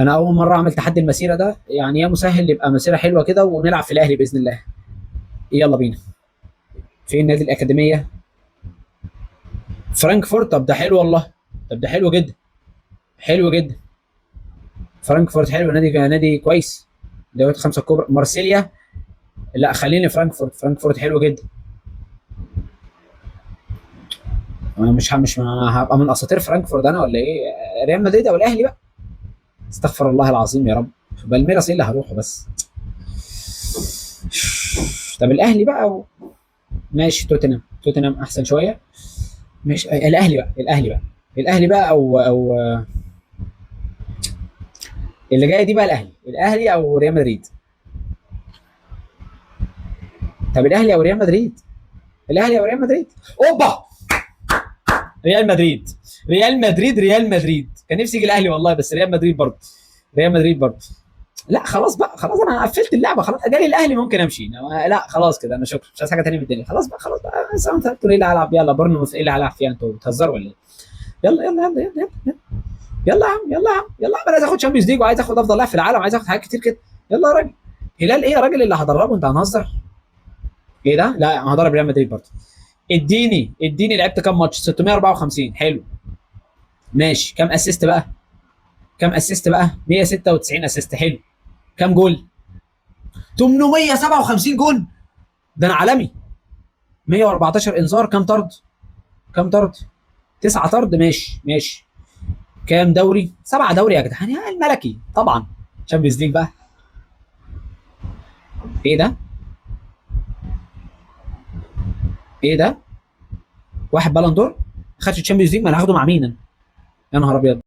انا اول مره اعمل تحدي المسيره ده، يعني يا مسهل يبقى مسيره حلوه كده ونلعب في الاهلي باذن الله. يلا بينا. فين نادي الاكاديميه؟ فرانكفورت. طب ده حلو والله. طب ده حلو جدا. حلو جدا. فرانكفورت حلو، نادي كويس. دوري خمسه الكبرى. مارسيليا. لا خليني فرانكفورت. فرانكفورت حلو جدا. انا مش هبقى من اساطير فرانكفورت انا ولا ايه؟ ريال مدريد او الاهلي بقى. استغفر الله العظيم يا رب. بالميراس ايه اللي هروحه بس؟ طب الاهلي بقى ماشي. توتنهام احسن شويه. ماشي الاهلي بقى. الاهلي بقى او اللي جايه دي بقى الاهلي او ريال مدريد. طب الاهلي او ريال مدريد. الاهلي او ريال مدريد. اوبا. ريال مدريد. ريال مدريد كان نفسي يجي الاهلي والله، بس ريال مدريد برضه. ريال مدريد برضه. لا خلاص بقى، خلاص انا قفلت اللعبه خلاص. جالي الاهلي ممكن امشي، لا خلاص كده انا شكرا، مش عايز حاجه تانيه في الدنيا. خلاص بقى، خلاص بقى. انتوا ايه اللي هلعب؟ يلا بورنموث ايه اللي هلعب فيها؟ انتوا بتهزروا ولا ايه؟ يلا يلا يلا يلا يلا. يلا يا عم، يلا يا عم، يلا يا عم. انا عايز اخد شامبيونز ليج، وعايز اخد افضل لاعب في العالم، وعايز اخد حاجات كتير كده. يلا يا راجل. هلال ايه يا راجل اللي هدربه؟ انت هنهزر؟ ايه ده؟ لا هدرب ريال مدريد برضه. اديني لعبت كام ماتش؟ 654. حلو. ماشي. كام اسيست بقى؟ 196 اسيست. حلو. كام جول؟ 857 جول. ده انا عالمي. 114 انذار. كام طرد؟ كام طرد؟ 9 طرد. ماشي ماشي. كام دوري؟ 7 دوري يا جدعان، يا الملكي طبعا. شامبيونز ليج بقى. ايه ده؟ ايه ده؟ واحد بالون دور. خدش الشامبيونز ليج؟ ما انا هاخده مع مين أنا؟ يا نهار ابيض.